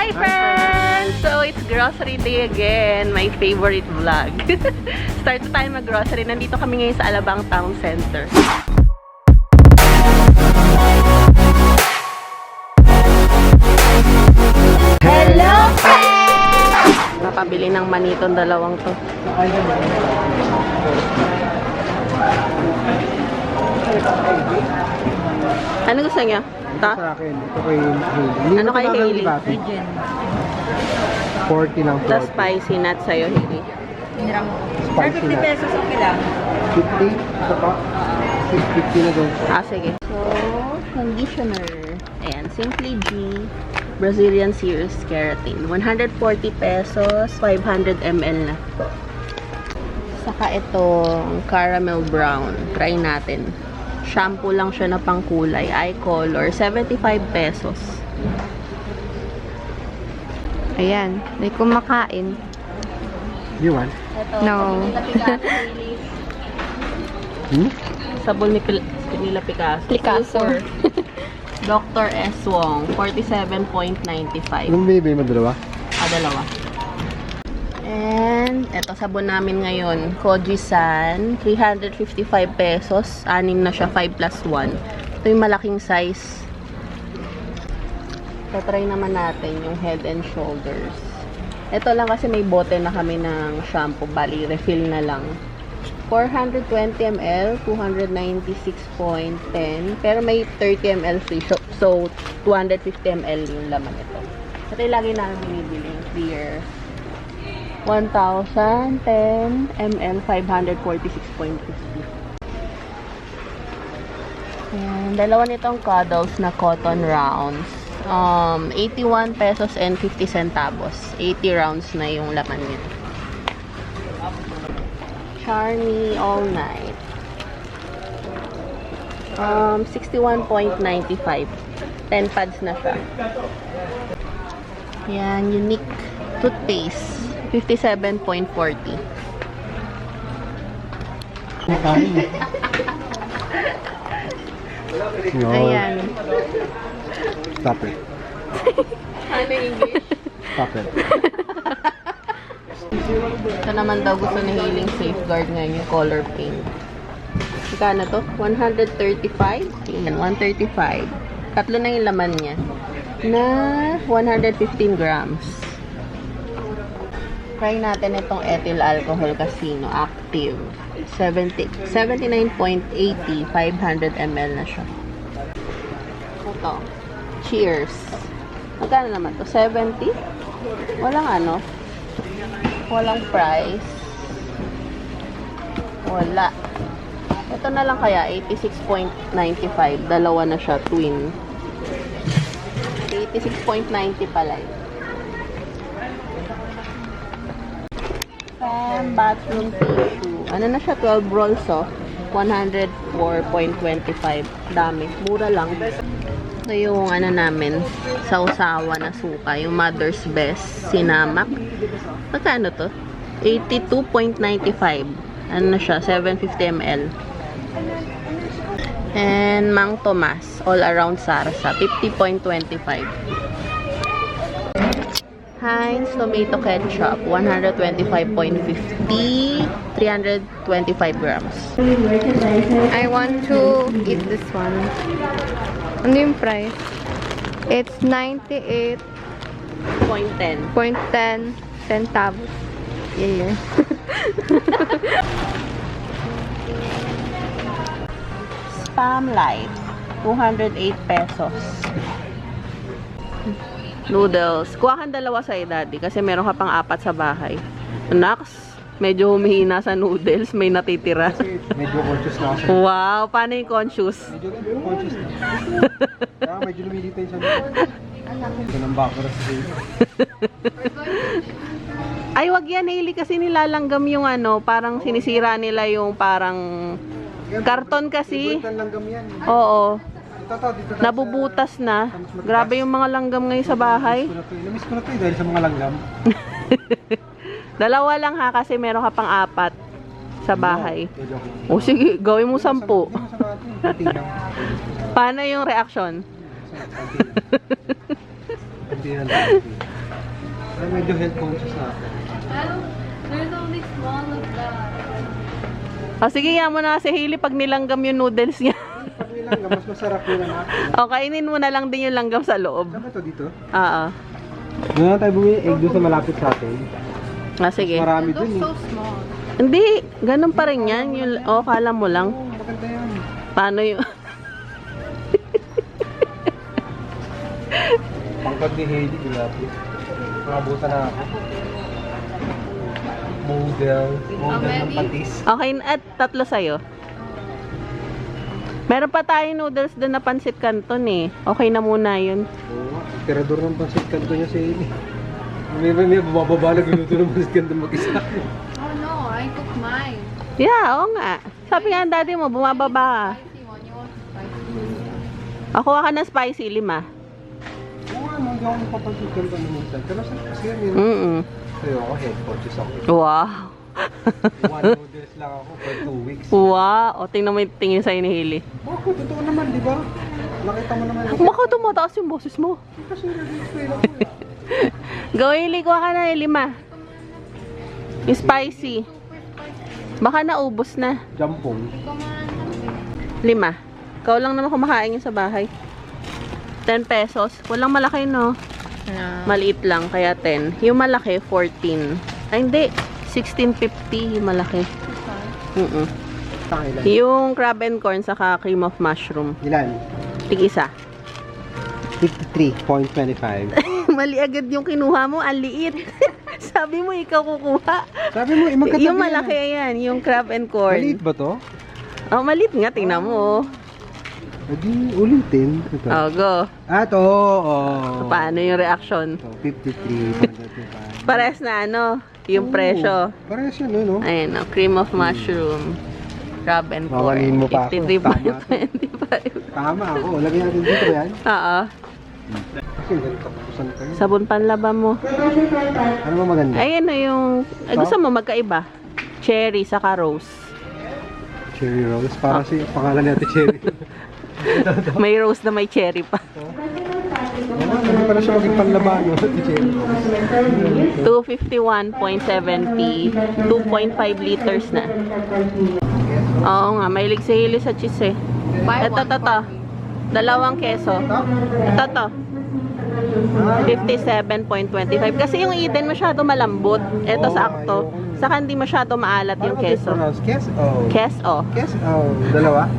Hi friends! So it's grocery day again, my favorite vlog. Start na tayo mag-grocery. Nandito kami ngayon sa Alabang Town Center. Hello friends! Napabili ng manitong dalawang to. Ano gusto niya? Ito sa akin. Ito kay Hailey. Ano kay Hailey? 40 lang. The spicy nut sa'yo, Hailey. Spicy 50 pesos okay lang. 50? Ito pa? 650 na doon. Ah, sige. So, conditioner. Ayan, Simply G. Brazilian Series Keratin. 140 pesos, 500 ml na. Saka itong caramel brown. Try natin. Shampoo lang siya na pangkulay. Eye color. 75 pesos. Ayan, may kumakain. You want? Ito, No. sabon ni Nila Picasso. Picasso. Silver. Dr. S. Wong. 47.95. Anong baby mo dalawa? Dalawa. And, eto sabon namin ngayon. Koji-san. 355 pesos. 6 na siya. 5 plus 1. Ito yung malaking size. Tatry naman natin yung Head and Shoulders. Ito lang kasi may bote na kami ng shampoo. Bali, refill na lang. 420 ml, 296.10. Pero may 30 ml free. So, 250 ml yung laman ito. Ito yung lagi namin binibili. Clear. 1,010 ml, 546.50. Ayan, dalawa nitong cuddles na cotton rounds. 81 pesos and 50 centavos. 80 rounds na yung laman niya. Charmy All Night. 61.95. 10 pads na siya. Yan, Unique Toothpaste. 57.40. Kumakain. No. Ayan. Stop it. Ano English? Stop it. Ito naman daw gusto ni Healing Safeguard ngayon yung color pink. Magkano to? 135? Tingnan, 135. Tatlo na yung laman niya. Na 115 grams. Try natin itong ethyl alcohol casino active. 79.80, 500 ml na siya. Ito. Cheers. Magkano naman to? 70? Walang ano? Walang price. Wala. Ito na lang kaya, 86.95. Dalawa na siya, twin. 86.90 pala yun. Bathroom tissue. Ano na siya? 12 rolls, oh. 104.25. Dami. Mura lang. Ito yung ano namin, sausawa na suka. Yung Mother's Best. Sinamak. Magkano to? 82.95. Ano na siya? 750 ml. And Mang Tomas. All around Sarsa. 50.25. Heinz Tomato Ketchup, 125.50, 325 grams. I want to eat this one. Ano yung price? It's 98.10 0.10. centavos. Yeah. Spam Light, 208 pesos. Noodles. Kuha kang dalawa sa daddy kasi meron ka pang 4 sa bahay. Nax, medyo humihina sa noodles. May natitira. Kasi medyo conscious na ako. Wow, paano yung conscious? Medyo conscious na. Kaya medyo lumilita yung sabi ko. Ito ng bakura sa sa'yo. Ay, wag yan, Hailey, kasi nilalanggam yung ano, parang sinisira nila yung parang karton kasi. Ibutan langgam yan. Oo. Dito, Nabubutas na. Grabe yung mga langgam ngayon sa bahay. Namiss ko na to dahil sa mga langgam. Dalawa lang ha, kasi meron ka pang 4 sa bahay. Joke. O sige, gawin mo 10. Hindi mo sa natin. Kunti lang. Paano yung reaction? Kunti lang. Ay, medyo health conscious na ako. There's only small of that. O sige, yan mo na si Hailey pag nilanggam yung noodles niya. Pag nilang, mas masarap yun ang ako. O, kainin mo na lang din yung langgam sa loob. Saan ba ito dito? Oo. Doon na tayo bumili egg doon sa malapit sa atin. Ah, sige. Marami Those dun eh. so small. Hindi, ganun pa rin yan. Yung, kala mo lang. Oo, maganda yan. Paano yung... Pangkad ni Hailey, dilapit. Makabutan na ako. Model ng Many? patis. Okay, at tatlo sa'yo. Meron pa tayong noodles doon na pansit canton eh. Okay na muna yun. Oo, tirador ng pansit kanto niya si Hailey. May bababa na ginuto ng pansit kanto mag-isa. Oh no, I cooked mine. Yeah, oo nga. Sabi nga ng daddy mo, bumababa. Spicy one. You want spicy? Ako ka ng spicy, 5. Oo nga, hindi ako nagpapansit kanto ng minsan. Pero kasi yan yun. Sa'yo ako, head conscious ako. Wow. One noodles lang ako for 2 weeks. Wow. O, tingnan mo yung tingin sa'yo ni Hailey. Ako, totoo naman, di ba? Nakita mo naman. Maka tumataas yung boses mo. Kasi nag-explain ako eh. Go, Hailey, kuha ka na, 5. Yung spicy. Baka naubos na. Jampong. 5. Ikaw lang naman kumakain yun sa bahay. 10 pesos. Walang malaki, no? No. Maliit lang, kaya 10. Yung malaki, 14. Ay, hindi. 16.50 yung malaki. Ilan? Yung crab and corn saka cream of mushroom. Ilan? Tig-isa. 53.25. Mali agad yung kinuha mo. Ang liit. Sabi mo, ikaw kukuha. Sabi mo, magkatabi Yung malaki yan. Yung crab and corn. Maliit ba to? Oh, maliit nga. Tingnan mo. Hindi, ulitin. Ito. Oh, go. Ah, to. Oh. Paano yung reaction? So, 53.25. Pares na ano, yung presyo. Parehas yun, no? Ayun, oh, cream of mushroom. Crab and Mawalin corn. mo pa ako. 53.25. Tama ako. Lagyan natin dito yan. Oo. Kasi ganito kapusan kayo. Sabon panlaba mo. Ano ba maganda? Ayun na yung... Ay, gusto mo magkaiba? Cherry saka rose. Cherry rose. Para si pangalan natin Cherry. May rose na may cherry pa. Hindi pala siya maging panlaban, no? Cherry rose. 251.70. 2.5 liters na. Oo nga, mahilig si Hailey sa cheese eh. Buy Ito, one to. for me. Dalawang keso. Ito, to. 57.25. Kasi yung Eden masyado malambot. Ito sakto. Saka hindi masyado maalat yung keso. Keso. Keso. Keso. Dalawa?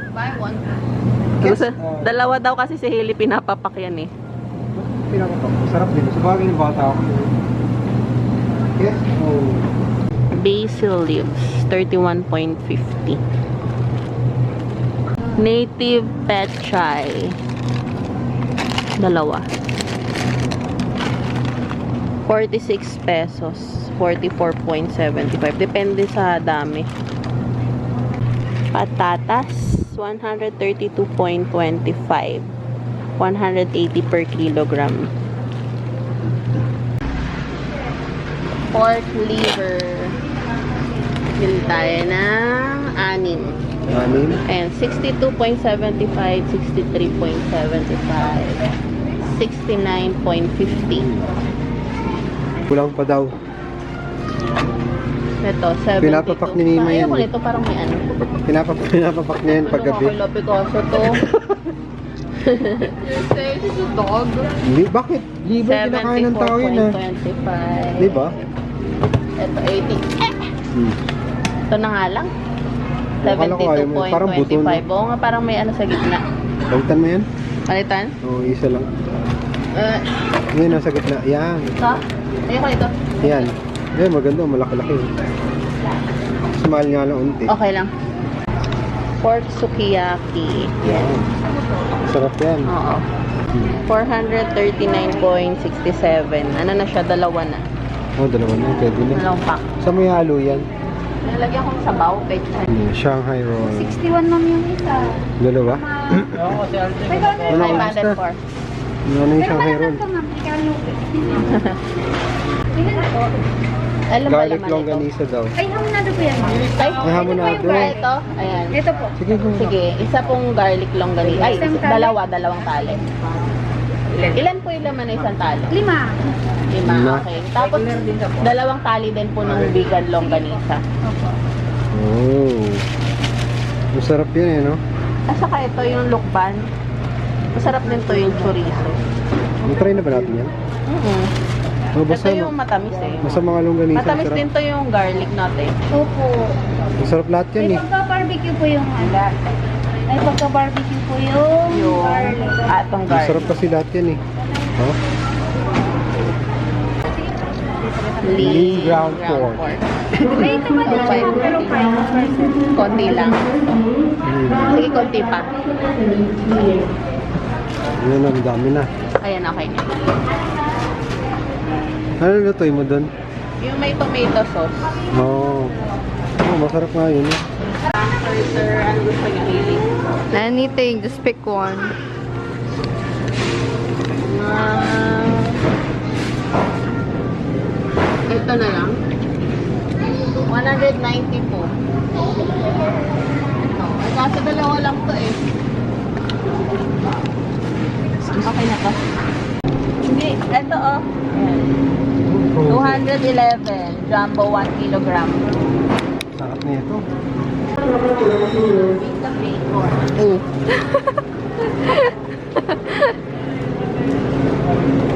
Buy one. Keso. Dalawa daw kasi si Hailey pinapapak yan eh. Pinapapak. Sarap din. Sa bagay ng bata ako. Keso. Basil leaves, 31.50. Native pet chai. Dalawa. 46 pesos. 44.75. Depende sa dami. Patatas, 132.25. 180 per kilogram. Pork liver. Bili tayo ng 6. Anim. Ayan, 62.75, 63.75, 69.50. Kulang pa daw. Ito, 72. Pinapapak ni Mima yan Ayoko eh. nito, parang may ano. Pinapapak niya yan paggabi. Ano ka, Picasso to? You say this is a dog. Hindi, bakit? Libre kinakain ng tao yun ah. 74.25. Di ba? Ito, 80. Ito na nga lang. Akala ko ayaw mo. Parang buto, no? 72.25. Oo nga, parang may ano sa gitna. Palitan mo yan? Palitan? Oo, isa lang. Ngayon, nasa gitna. Yan. Ito? Ayoko nito. Yan. Yan, maganda. Malaki-laki. Small nga lang unti. Okay lang. Pork sukiyaki. Yan. Sarap yan. Oo. 439.67. Ano na siya? Dalawa na. Oh, dalawa na. Pwede na. Dalawang pack. Saan mo halo yan? Nalagyan ko sa sabaw. Shanghai roll. 61 ma'am yung isa. Dalawa? Ano ang basta? 504. Ano yung Shanghai roll? Alam ba Garlic laman ito? longganisa daw. Ay, hamonado po yan. Ay, Ay, hamonado. ito? Ayan. Ito po. Sige, kung Sige, isa pong garlic longganisa. Ay, Isang tali? dalawang tali. Ilan po yung laman na isang tali? 5. 5, Lima. okay. Tapos, dalawang tali din po ng vegan longganisa. Opo. Oh. Masarap yan eh, no? At saka ito yung lukban. Masarap din to yung chorizo. Natry na ba natin yan? Oh, basta, Ito yung matamis eh. basta mga longganisa. Matamis Masarap. din to yung garlic natin. Opo. Masarap lahat yan May eh. pagka-barbecue po yung ano. May pagka-barbecue po yung Yung garlic. atong Masarap garlic. kasi lahat yan eh. Oh? Lean ground pork. May ito ba din siya pero 5%? Konti lang. Sige, konti pa. Yan, ang dami na. Ayan, okay na. Ano lutoy mo doon? Yung may tomato sauce. Oo. Oh, masarap nga yun eh. Sir, ano gusto niyo hiling? Anything, just pick one. Ito na lang. 190 po. Ay, kaso dalawa lang to eh. Okay na to. Hindi, ito oh. Ayan. 211. Jumbo 1 kilogram. Sarap na ito. Pizza bacon.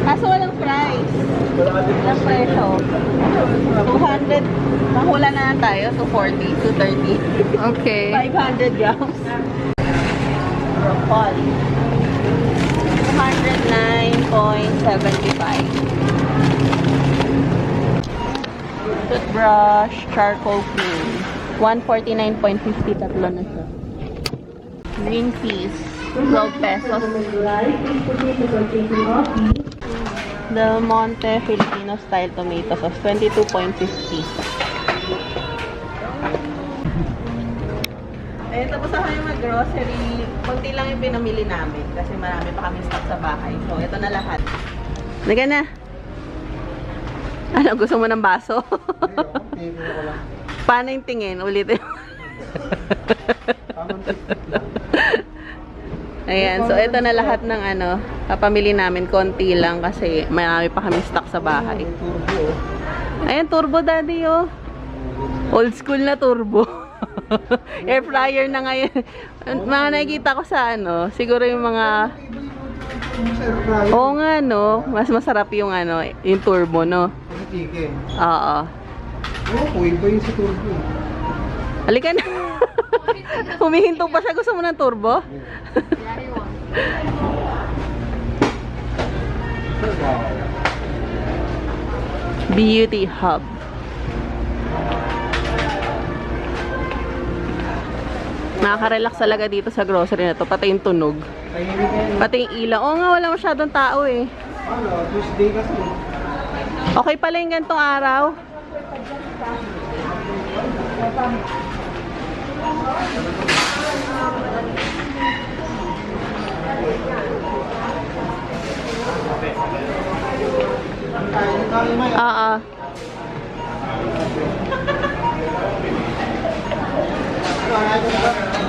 Kaso walang price. Walang presyo. 200. Mahula na lang tayo. 240, 230. Okay. 500 grams. Broccoli. 209.75. Toothbrush, charcoal clean. 149.50. Tatlo na siya. Green peas. 12 pesos. Del Monte Filipino style tomato sauce. 22.50. Eh, tapos ako yung mag-grocery. Kunti lang yung pinamili namin kasi marami pa kami stock sa bahay. So, ito na lahat. Naga na. Ano, gusto mo ng baso? Paano yung tingin? Ulitin. Ayan, so ito na lahat ng ano, papamili namin. Konti lang kasi marami pa kami stock sa bahay. Ayan, turbo daddy oh. Old school na turbo. Air fryer na ngayon. Mga nakikita ko sa ano, siguro yung mga... Oo nga no, mas masarap yung ano, yung turbo no. Chicken. Oo. Oo, iba yung sa turbo. Halika na. Humihinto pa siya. Gusto mo ng turbo? Beauty Hub. Nakaka-relax talaga dito sa grocery na to. Pati yung tunog. Pati yung ilaw. Oo nga, wala masyadong tao eh. Ano, Tuesday kasi. Okay pala yung gantong araw. Oo.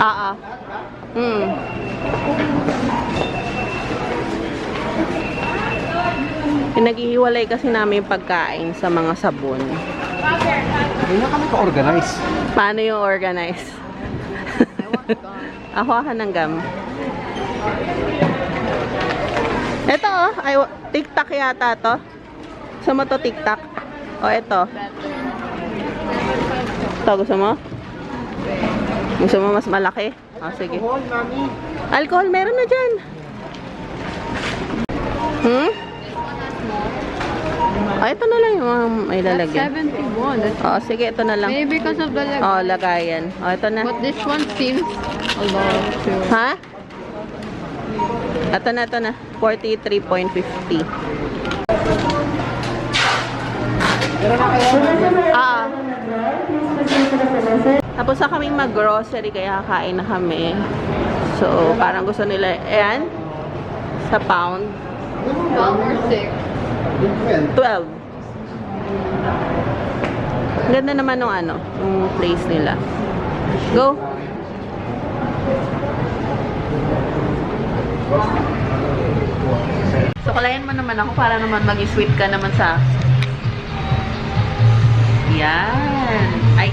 Oo. Pinaghihiwalay kasi namin yung pagkain sa mga sabon. Hindi na kami ka-organize. Paano yung organize? Ako ng gum. Ito oh, ay TikTok yata to. Gusto mo to TikTok? O ito. Ito gusto mo? Gusto mo mas malaki? O sige. Alcohol, mami. Alcohol meron na dyan. Hmm? O ito na lang yung mga may lalagyan. 71. That's O sige, ito na lang. maybe because of the leg. O, lagayan. O, ito na. But this one seems a lot too. Ha? Ito na. 43.50. Ah. Tapos na kaming mag-grocery kaya kakain na kami. So, parang gusto nila, ayan, sa pound, 12 or 6. 12. Ganda naman nung ano, yung place nila. Go! So, Suklayan mo naman ako para naman maging sweet ka naman sa... Yan. Ay,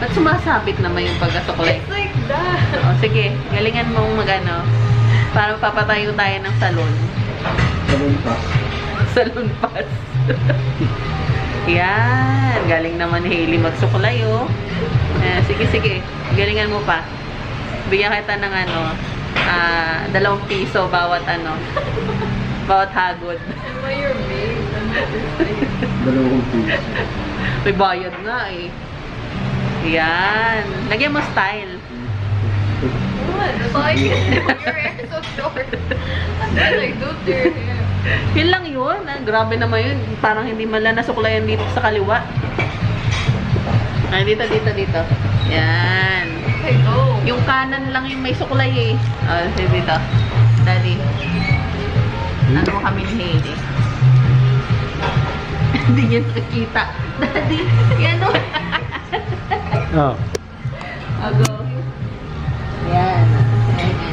ba't sumasabit naman yung pagkasuklay? It's like that. O, sige. Galingan mong magano para papatayo tayo ng salon. Ganun pa. Salon pass. Yan. Galing naman ni Hailey magsuklay, oh. Sige, sige. Galingan mo pa. Bigyan kita ng ano, 2 piso bawat ano, bawat hagod. Am I your maid? 2 piso. May bayad nga eh. Yan. Lagyan mo style. What? That's all I can do. Your hair is so short. That's what I do to your hair. Yun lang yun. Grabe naman yun. Parang hindi man lang nasuklayan dito sa kaliwa. Ay, dito. Yan. Okay, go. Yung kanan lang yung may suklay eh. Sige dito. Daddy. Ano mo kami ni Hailey? Hindi niya nakikita. Daddy, yan o. Oh. Ago. Yan. Daddy.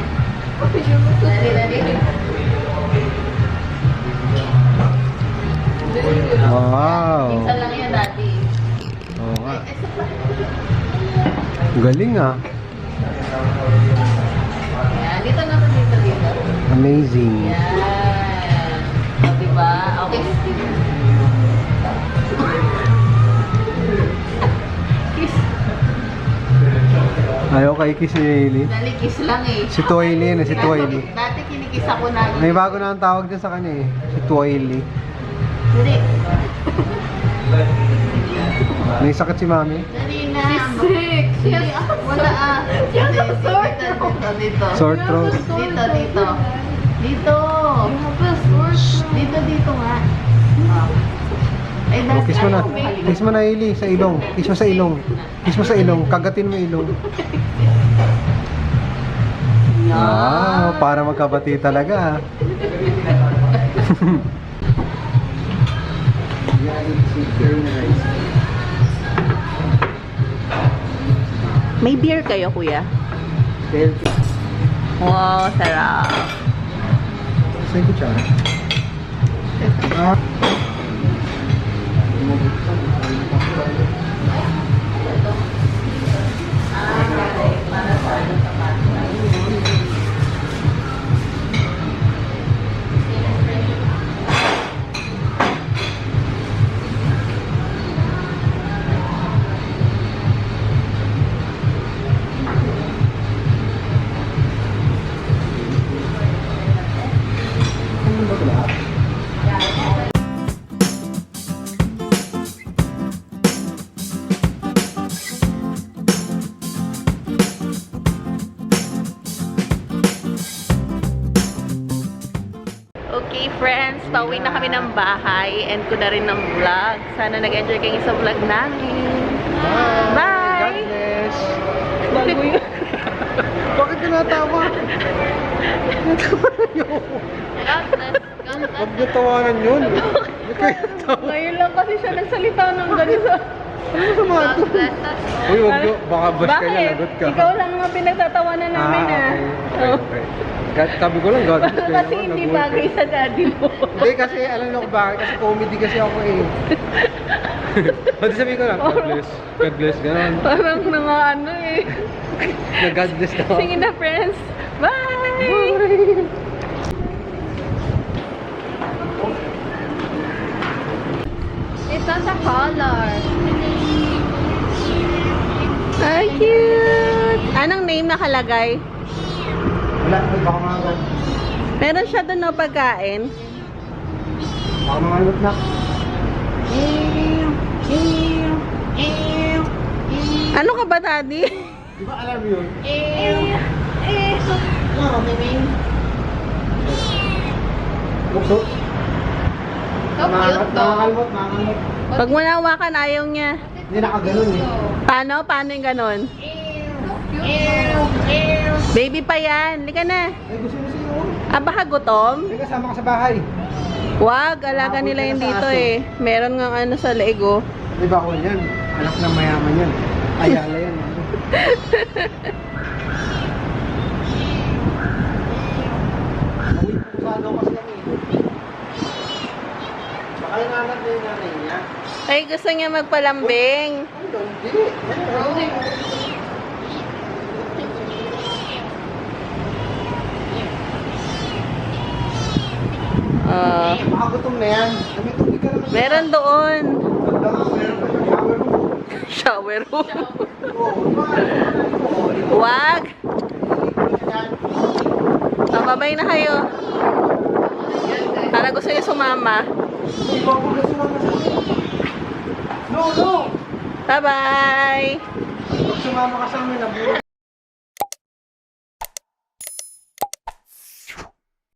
Wow. Minsan lang yan, Daddy. Oo nga. Galing ah. Yan. Dito naman, dito. Amazing. Yan. O, diba? Okay. Kiss. Ayaw kay kiss ni Hailey. Dali, kiss lang eh. Si Twaily yan eh, si Twaily. Dati kinikiss ako na. May bago na ang tawag dyan sa kanya eh. Si Twaily. Dali. May sakit si Mami. Dali na. Sick. Dali. Wala ah. You have a sore Dito. Sore throat. Dito. Dito. You have a sore throat. Dito nga. Ay, Oh, kiss mo na. Kiss mo na Hailey sa ilong. Kiss mo sa ilong. Kiss mo sa ilong. Kagatin mo ilong. Wow, para magkabati talaga ah. May beer kayo, kuya? Wow, sarap. Sa kutsara. Ah. Okay, friends, pauwi na kami ng bahay and ko na rin ng vlog. Sana nag-enjoy kayo sa vlog namin. Bye! God bless. Bago yun. Bakit ka natawa? Natawa niyo. Huwag niyo tawanan yun. Ba't kayo natawa? Ngayon lang kasi siya nagsalita ng ganito. Ano sa mga ito? Uy, huwag niyo. Baka bash ka niya, lagot ka. Ikaw lang nga pinagtatawanan namin Okay. Sabi ko lang, God bless kayo Kasi naman, hindi nagulat bagay eh. sa daddy mo. Hindi, kasi alam niyo kung bakit. Kasi comedy kasi ako eh. Pati sabihin ko lang, God bless. God bless, gano'n. Parang mga ano eh. God bless na ako. Sige na, friends. Bye! It's not the color. Ay, cute! Anong name nakalagay? Wala, baka mga Meron siya doon no pagkain. baka mga alot na. Ano ka ba, daddy? Di ba alam mo yun? Bukso? So cute though. Nakakalmot. Pag mo nahawakan, ayaw niya. Hindi nakaganon eh. Paano? Paano yung ganon? Baby pa yan. Lika na. Ay, gusto mo sa'yo. Ah, baka gutom? Ay, kasama ka sa bahay. Wag, alaga nila yun dito eh. Meron nga ano sa leeg oh. Di ba ako yan? Anak ng mayaman yan. Ayala yan. Uy, pusado kasi yan eh. hinahanap niya yung nanay niya. Ay, gusto niya magpalambing. Ano, hindi. Rolling. Baka gutom na yan. May tubig ka naman. Meron doon. Meron pa siyang shower room. Shower room. Oo, diba? Wag. Babay na kayo. Para gusto niya sumama. No, no! Bye-bye. Pag sumama ka sa amin, nabuhay.